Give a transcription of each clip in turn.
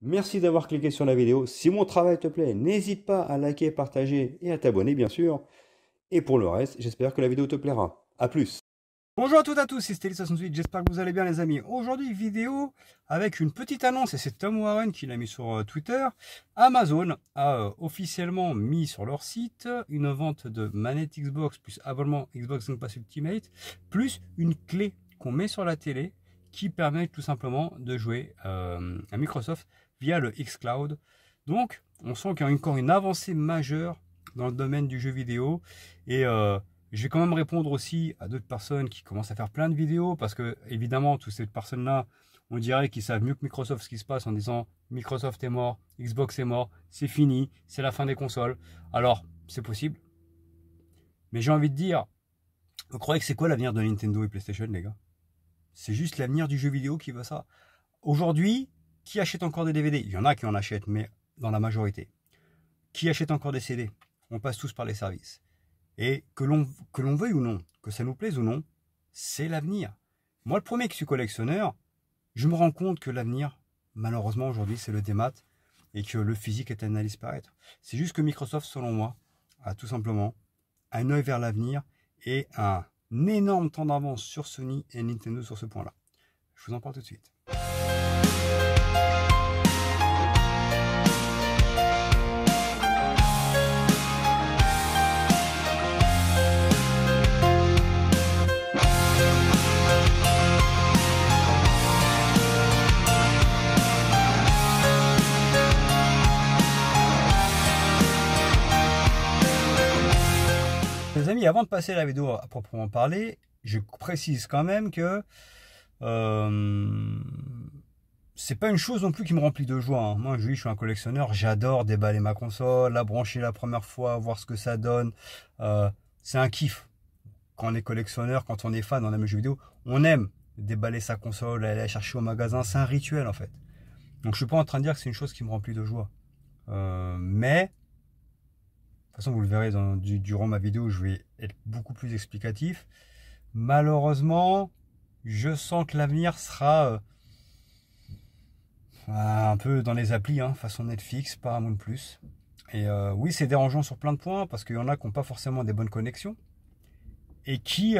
Merci d'avoir cliqué sur la vidéo. Si mon travail te plaît, n'hésite pas à liker, partager et à t'abonner, bien sûr. Et pour le reste, j'espère que la vidéo te plaira. A plus. Bonjour à toutes et à tous, c'est Stelly68, j'espère que vous allez bien les amis. Aujourd'hui, vidéo avec une petite annonce, et c'est Tom Warren qui l'a mis sur Twitter. Amazon a officiellement mis sur leur site une vente de manette Xbox plus abonnement Xbox Game Pass Ultimate, plus une clé qu'on met sur la télé qui permet tout simplement de jouer à Microsoft via le xCloud. Donc, on sent qu'il y a encore une avancée majeure dans le domaine du jeu vidéo, et je vais quand même répondre aussi à d'autres personnes qui commencent à faire plein de vidéos parce que, évidemment, toutes ces personnes-là, on dirait qu'ils savent mieux que Microsoft ce qui se passe en disant Microsoft est mort, Xbox est mort, c'est fini, c'est la fin des consoles. Alors, c'est possible. Mais j'ai envie de dire, vous croyez que c'est quoi l'avenir de Nintendo et PlayStation, les gars? C'est juste l'avenir du jeu vidéo qui veut ça. Aujourd'hui, qui achète encore des DVD? Il y en a qui en achètent, mais dans la majorité. Qui achète encore des CD? On passe tous par les services. Et que l'on veuille ou non, que ça nous plaise ou non, c'est l'avenir. Moi, le premier qui suis collectionneur, je me rends compte que l'avenir, malheureusement aujourd'hui, c'est le démat et que le physique est amené à disparaître. C'est juste que Microsoft, selon moi, a tout simplement un œil vers l'avenir et un énorme temps d'avance sur Sony et Nintendo sur ce point-là. Je vous en parle tout de suite. Les amis, avant de passer à la vidéo à proprement parler, je précise quand même que c'est pas une chose non plus qui me remplit de joie, hein. Moi, je suis un collectionneur, j'adore déballer ma console, la brancher la première fois, voir ce que ça donne. C'est un kiff. Quand on est collectionneur, quand on est fan, on aime les jeux vidéo, on aime déballer sa console, aller la chercher au magasin, c'est un rituel en fait. Donc je suis pas en train de dire que c'est une chose qui me remplit de joie. Mais de toute façon, vous le verrez durant ma vidéo, je vais être beaucoup plus explicatif. Malheureusement, je sens que l'avenir sera un peu dans les applis, hein, façon Netflix, Paramount+. Et oui, c'est dérangeant sur plein de points, parce qu'il y en a qui n'ont pas forcément des bonnes connexions, et qui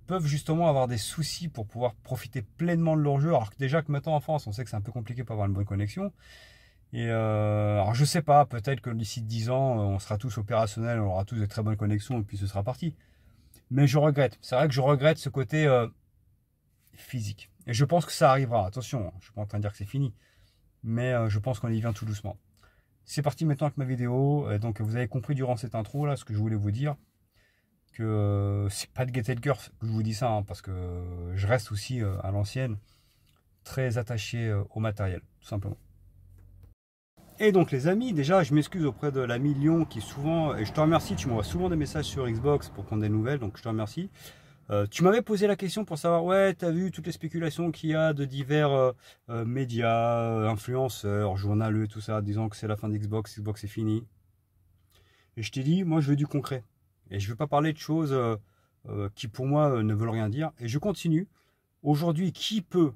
peuvent justement avoir des soucis pour pouvoir profiter pleinement de leur jeu, alors que déjà que maintenant en France, on sait que c'est un peu compliqué pour avoir une bonne connexion. Et alors je sais pas, peut-être que d'ici 10 ans, on sera tous opérationnels, on aura tous de très bonnes connexions et puis ce sera parti. Mais je regrette, c'est vrai que je regrette ce côté physique. Et je pense que ça arrivera, attention, je suis pas en train de dire que c'est fini. Mais je pense qu'on y vient tout doucement. C'est parti maintenant avec ma vidéo. Donc vous avez compris durant cette intro là ce que je voulais vous dire. Que c'est pas de gaieté de cœur que je vous dis ça, hein, parce que je reste aussi à l'ancienne, très attaché au matériel, tout simplement. Et donc les amis, déjà je m'excuse auprès de l'ami Lyon qui souvent, et je te remercie, tu m'envoies souvent des messages sur Xbox pour prendre des nouvelles, donc je te remercie. Tu m'avais posé la question pour savoir, ouais, t'as vu toutes les spéculations qu'il y a de divers médias, influenceurs, journaleux, tout ça, disant que c'est la fin d'Xbox, Xbox est fini. Et je t'ai dit, moi je veux du concret. Et je ne veux pas parler de choses qui pour moi ne veulent rien dire. Et je continue. Aujourd'hui, qui peut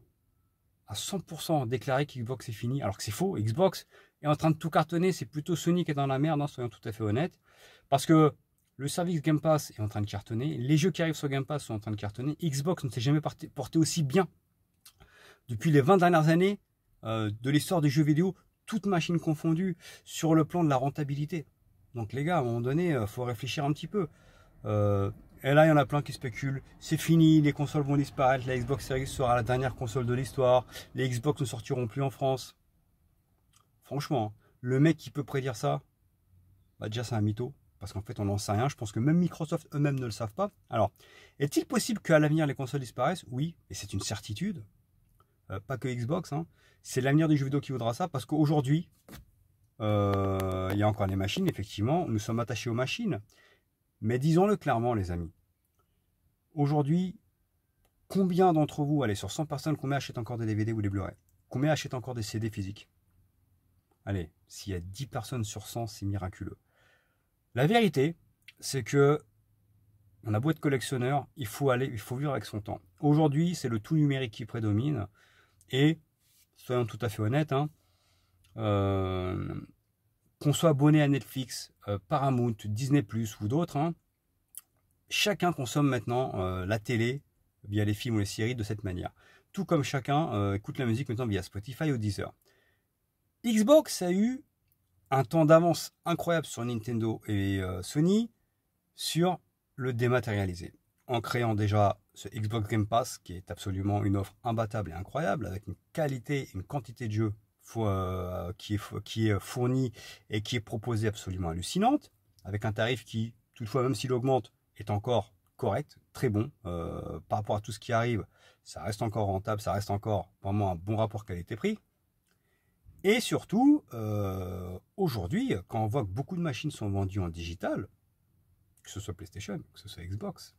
à 100% déclarer qu'Xbox est fini, alors que c'est faux? Xbox est en train de tout cartonner, c'est plutôt Sony qui est dans la merde, hein, soyons tout à fait honnêtes. Parce que le service Game Pass est en train de cartonner, les jeux qui arrivent sur Game Pass sont en train de cartonner, Xbox ne s'est jamais porté aussi bien. Depuis les 20 dernières années de l'histoire des jeux vidéo, toutes machines confondues, sur le plan de la rentabilité. Donc les gars, à un moment donné, il faut réfléchir un petit peu. Et là, il y en a plein qui spéculent. C'est fini, les consoles vont disparaître, la Xbox Series sera la dernière console de l'histoire, les Xbox ne sortiront plus en France. Franchement, le mec qui peut prédire ça, bah déjà c'est un mytho, parce qu'en fait on n'en sait rien. Je pense que même Microsoft eux-mêmes ne le savent pas. Alors, est-il possible qu'à l'avenir les consoles disparaissent? Oui, et c'est une certitude. Pas que Xbox, hein. C'est l'avenir du jeu vidéo qui voudra ça, parce qu'aujourd'hui, il y a encore les machines, effectivement, nous sommes attachés aux machines. Mais disons-le clairement, les amis. Aujourd'hui, combien d'entre vous, allez, sur 100 personnes, combien achètent encore des DVD ou des Blu-ray? Combien achètent encore des CD physiques? Allez, s'il y a 10 personnes sur 100, c'est miraculeux. La vérité, c'est que on a beau être collectionneur, il faut vivre avec son temps. Aujourd'hui, c'est le tout numérique qui prédomine. Et, soyons tout à fait honnêtes, hein, qu'on soit abonné à Netflix, Paramount, Disney+, ou d'autres, hein, chacun consomme maintenant la télé via les films ou les séries de cette manière. Tout comme chacun écoute la musique maintenant via Spotify ou Deezer. Xbox a eu un temps d'avance incroyable sur Nintendo et Sony sur le dématérialisé. En créant déjà ce Xbox Game Pass, qui est absolument une offre imbattable et incroyable, avec une qualité et une quantité de jeux qui est fournie et qui est proposée absolument hallucinante, avec un tarif qui, toutefois, même s'il augmente, est encore correct, très bon. Par rapport à tout ce qui arrive, ça reste encore rentable, ça reste encore vraiment un bon rapport qualité-prix. Et surtout, aujourd'hui, quand on voit que beaucoup de machines sont vendues en digital, que ce soit PlayStation, que ce soit Xbox,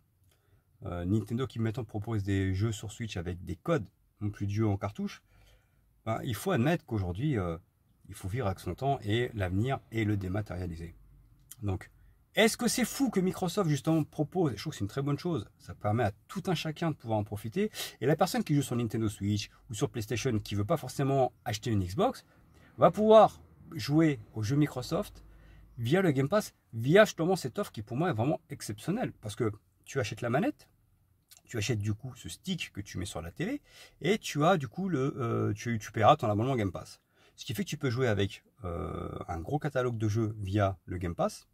Nintendo qui maintenant propose des jeux sur Switch avec des codes, non plus de jeux en cartouche, ben, il faut admettre qu'aujourd'hui, il faut vivre avec son temps et l'avenir est le dématérialisé. Donc, est-ce que c'est fou que Microsoft justement propose? Je trouve que c'est une très bonne chose. Ça permet à tout un chacun de pouvoir en profiter. Et la personne qui joue sur Nintendo Switch ou sur PlayStation, qui ne veut pas forcément acheter une Xbox, va pouvoir jouer aux jeux Microsoft via le Game Pass, via justement cette offre qui pour moi est vraiment exceptionnelle. Parce que tu achètes la manette, tu achètes du coup ce stick que tu mets sur la télé et tu as du coup tu paieras ton abonnement Game Pass. Ce qui fait que tu peux jouer avec un gros catalogue de jeux via le Game Pass.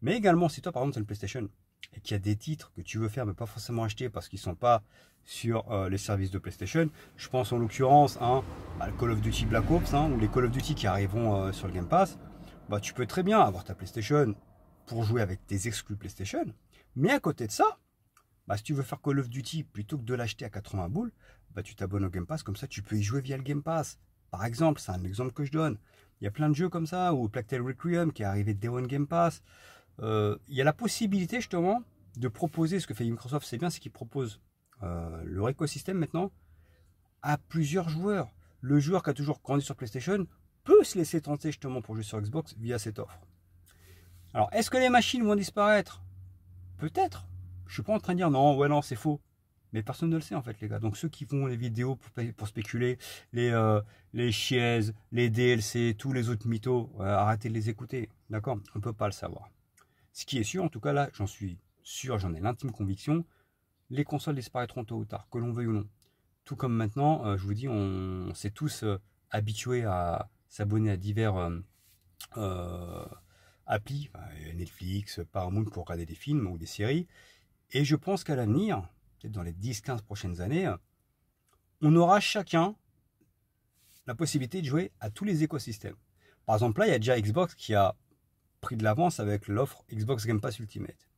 Mais également, si toi par exemple tu as une PlayStation et qu'il y a des titres que tu veux faire mais pas forcément acheter parce qu'ils ne sont pas sur les services de PlayStation, je pense en l'occurrence à Call of Duty Black Ops ou les Call of Duty qui arriveront sur le Game Pass, bah, tu peux très bien avoir ta PlayStation pour jouer avec tes exclus PlayStation. Mais à côté de ça, bah, si tu veux faire Call of Duty, plutôt que de l'acheter à 80 boules, bah, tu t'abonnes au Game Pass, comme ça tu peux y jouer via le Game Pass. Par exemple, c'est un exemple que je donne. Il y a plein de jeux comme ça, ou Plague Tale Requiem qui est arrivé Day One Game Pass. Il y a la possibilité justement de proposer, ce que fait Microsoft, c'est bien, c'est qu'ils proposent leur écosystème maintenant à plusieurs joueurs. Le joueur qui a toujours grandi sur PlayStation peut se laisser tenter justement pour jouer sur Xbox via cette offre. Alors, est-ce que les machines vont disparaître? Peut-être. Je suis pas en train de dire non, ouais, non, c'est faux. Mais personne ne le sait en fait, les gars. Donc ceux qui font les vidéos pour spéculer, les chiaises, les DLC, tous les autres mythos, arrêtez de les écouter. D'accord? On ne peut pas le savoir. Ce qui est sûr, en tout cas là, j'en suis sûr, j'en ai l'intime conviction, les consoles disparaîtront tôt ou tard, que l'on veuille ou non. Tout comme maintenant, je vous dis, on s'est tous habitués à s'abonner à divers applis, Netflix, Paramount pour regarder des films ou des séries. Et je pense qu'à l'avenir, peut-être dans les 10-15 prochaines années, on aura chacun la possibilité de jouer à tous les écosystèmes. Par exemple, là, il y a déjà Xbox qui a pris de l'avance avec l'offre Xbox Game Pass Ultimate.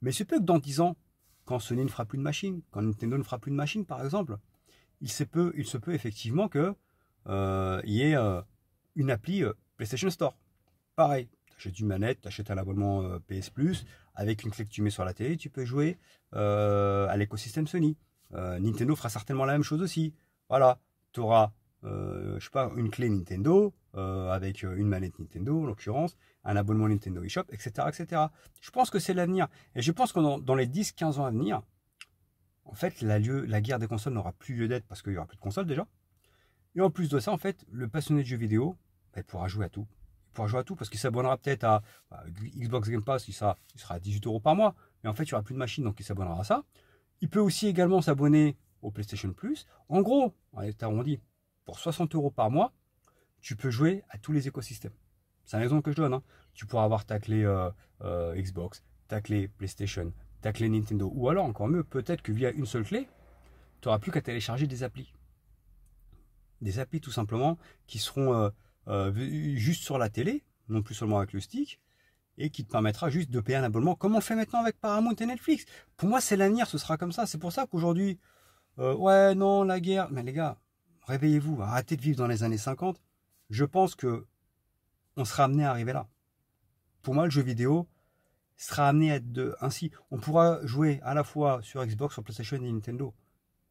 Mais c'est peut que dans 10 ans, quand Sony ne fera plus de machine, quand Nintendo ne fera plus de machine, par exemple, il se peut effectivement que y ait une appli PlayStation Store. Pareil, tu achètes une manette, tu achètes un abonnement PS Plus, avec une clé que tu mets sur la télé, tu peux jouer à l'écosystème Sony. Nintendo fera certainement la même chose aussi. Voilà, tu auras je sais pas, une clé Nintendo avec une manette Nintendo en l'occurrence, un abonnement Nintendo eShop, etc., etc. Je pense que c'est l'avenir. Et je pense que dans les 10-15 ans à venir, en fait, la guerre des consoles n'aura plus lieu d'être parce qu'il n'y aura plus de consoles déjà. Et en plus de ça, en fait, le passionné de jeux vidéo, il pourra jouer à tout. Il pourra jouer à tout parce qu'il s'abonnera peut-être à Xbox Game Pass, il sera à 18 € par mois. Mais en fait, il n'y aura plus de machine, donc il s'abonnera à ça. Il peut aussi également s'abonner au PlayStation Plus. En gros, on est arrondi, pour 60 € par mois, tu peux jouer à tous les écosystèmes. C'est un exemple que je donne. Hein. Tu pourras avoir ta clé Xbox, ta clé PlayStation, ta clé Nintendo. Ou alors, encore mieux, peut-être que via une seule clé, tu n'auras plus qu'à télécharger des applis. Des applis tout simplement qui seront juste sur la télé, non plus seulement avec le stick, et qui te permettra juste de payer un abonnement comme on le fait maintenant avec Paramount et Netflix. Pour moi, c'est l'avenir, ce sera comme ça. C'est pour ça qu'aujourd'hui, ouais, non, la guerre. Mais les gars, réveillez-vous, arrêtez de vivre dans les années 50. Je pense que on sera amené à arriver là. Pour moi, le jeu vidéo sera amené à être ainsi. On pourra jouer à la fois sur Xbox, sur PlayStation et Nintendo,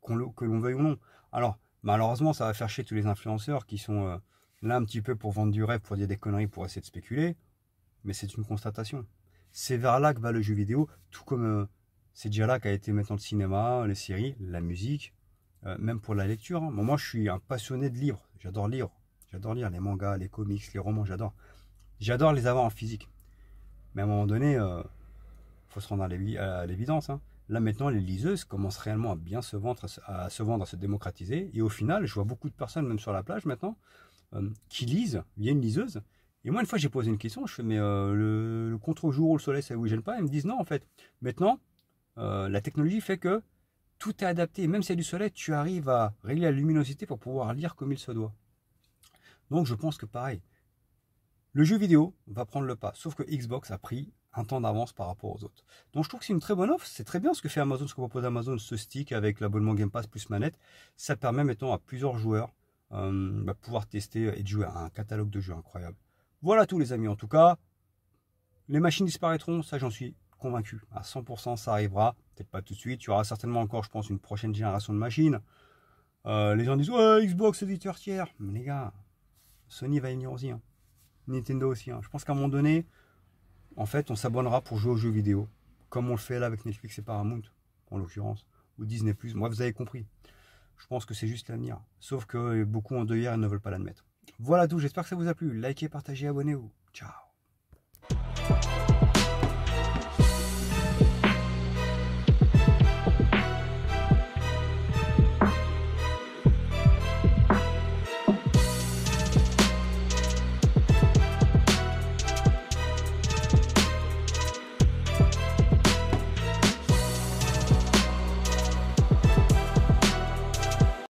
que l'on veuille ou non. Alors, malheureusement, ça va faire chier tous les influenceurs qui sont là un petit peu pour vendre du rêve, pour dire des conneries, pour essayer de spéculer. Mais c'est une constatation. C'est vers là que va le jeu vidéo, tout comme c'est déjà là qu'a été maintenant le cinéma, les séries, la musique, même pour la lecture. Hein. Moi, je suis un passionné de livres. J'adore lire. J'adore lire les mangas, les comics, les romans, j'adore. J'adore les avoir en physique. Mais à un moment donné, faut se rendre à l'évidence. Hein. Là maintenant, les liseuses commencent réellement à bien se vendre, à se démocratiser. Et au final, je vois beaucoup de personnes, même sur la plage maintenant, qui lisent via une liseuse. Et moi, une fois, j'ai posé une question. Je fais, mais le contre-jour ou le soleil, ça vous gêne pas? Ils me disent non, en fait. Maintenant, la technologie fait que tout est adapté. Même s'il y a du soleil, tu arrives à régler la luminosité pour pouvoir lire comme il se doit. Donc, je pense que pareil. Le jeu vidéo va prendre le pas, sauf que Xbox a pris un temps d'avance par rapport aux autres. Donc je trouve que c'est une très bonne offre, c'est très bien ce que fait Amazon, ce que propose Amazon, ce stick avec l'abonnement Game Pass plus manette. Ça permet maintenant à plusieurs joueurs de pouvoir tester et de jouer à un catalogue de jeux incroyable. Voilà tous les amis, en tout cas, les machines disparaîtront, ça j'en suis convaincu. À 100% ça arrivera, peut-être pas tout de suite, il y aura certainement encore je pense une prochaine génération de machines. Les gens disent ouais Xbox éditeur tiers, mais les gars, Sony va y venir aussi. Hein. Nintendo aussi. Hein. Je pense qu'à un moment donné, en fait, on s'abonnera pour jouer aux jeux vidéo, comme on le fait là avec Netflix et Paramount, en l'occurrence, ou Disney+. Moi, vous avez compris. Je pense que c'est juste l'avenir. Sauf que beaucoup en deuillère et ne veulent pas l'admettre. Voilà tout, j'espère que ça vous a plu. Likez, partagez, abonnez-vous. Ciao.